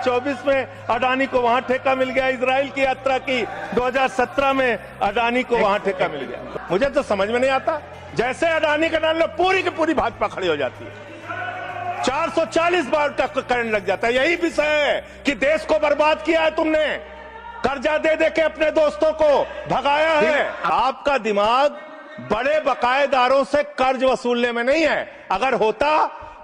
2024 में अडानी को वहां ठेका मिल गया, इजराइल की यात्रा की 2017 में अडानी को वहां ठेका मिल गया। मुझे तो समझ में नहीं आता, जैसे अडानी का नाम लो पूरी की पूरी भाजपा खड़ी हो जाती है, 440 बार का करंट लग जाता है। यही विषय है कि देश को बर्बाद किया है तुमने, कर्जा दे दे के अपने दोस्तों को भगाया है। आपका दिमाग बड़े बकायेदारों से कर्ज वसूलने में नहीं है। अगर होता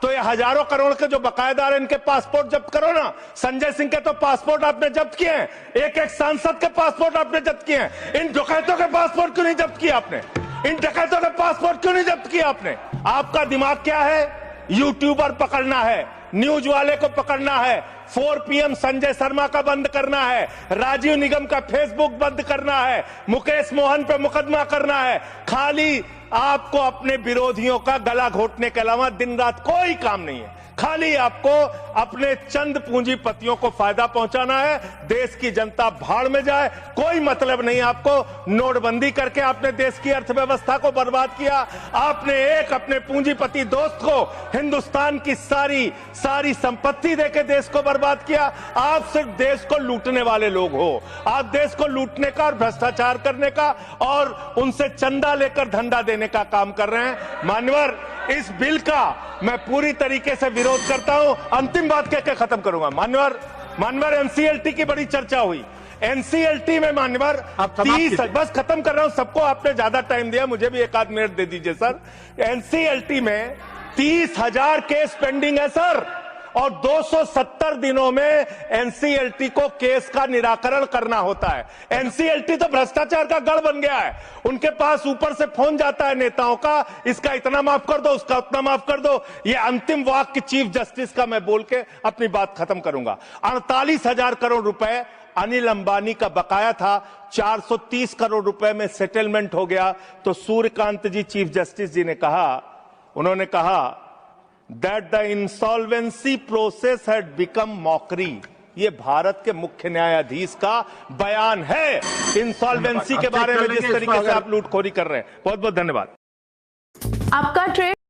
तो ये हजारों करोड़ के जो बकायेदार हैं इनके पासपोर्ट जब्त करो ना। संजय सिंह के तो पासपोर्ट आपने जब्त किए हैं, एक एक सांसद के पासपोर्ट आपने जब्त किए हैं। इन डकैतों के पासपोर्ट क्यों नहीं जब्त किया आपने? इन डकैतों के पासपोर्ट क्यों नहीं जब्त किया आपने? आपका दिमाग क्या है? यूट्यूबर पकड़ना है, न्यूज वाले को पकड़ना है, 4 PM संजय शर्मा का बंद करना है, राजीव निगम का फेसबुक बंद करना है, मुकेश मोहन पे मुकदमा करना है। खाली आपको अपने विरोधियों का गला घोटने के अलावा दिन रात कोई काम नहीं है। खाली आपको अपने चंद पूंजीपतियों को फायदा पहुंचाना है। देश की जनता भाड़ में जाए, कोई मतलब नहीं आपको। नोटबंदी करके आपने देश की अर्थव्यवस्था को बर्बाद किया। आपने एक अपने पूंजीपति दोस्त को हिंदुस्तान की सारी संपत्ति देके देश को बर्बाद किया। आप सिर्फ देश को लूटने वाले लोग हो। आप देश को लूटने का और भ्रष्टाचार करने का और उनसे चंदा लेकर धंधा देने का काम कर रहे हैं। मान्यवर, इस बिल का मैं पूरी तरीके से विरोध करता हूं। अंतिम बात कह के खत्म करूंगा। मान्यवर एनसीएलटी की बड़ी चर्चा हुई। एनसीएलटी में मान्यवर 30, बस खत्म कर रहा हूं, सबको आपने ज्यादा टाइम दिया, मुझे भी 1 आध मिनट दे दीजिए सर। एनसीएलटी में 30,000 केस पेंडिंग है सर, और 270 दिनों में एनसीएलटी को केस का निराकरण करना होता है। एनसीएलटी तो भ्रष्टाचार का गढ़ बन गया है। उनके पास ऊपर से फोन जाता है नेताओं का, इसका इतना माफ कर दो, उसका उतना माफ कर दो। ये अंतिम वाक्य चीफ जस्टिस का मैं बोल के अपनी बात खत्म करूंगा। 48,000 करोड़ रुपए अनिल अंबानी का बकाया था, 430 करोड़ रुपए में सेटलमेंट हो गया। तो सूर्यकांत जी चीफ जस्टिस जी ने कहा, उन्होंने कहा that the insolvency process had become mockery। ये भारत के मुख्य न्यायाधीश का बयान है इंसॉल्वेंसी के बारे में, जिस तरीके से आप लूटखोरी कर रहे हैं। बहुत बहुत धन्यवाद। आपका ट्रेड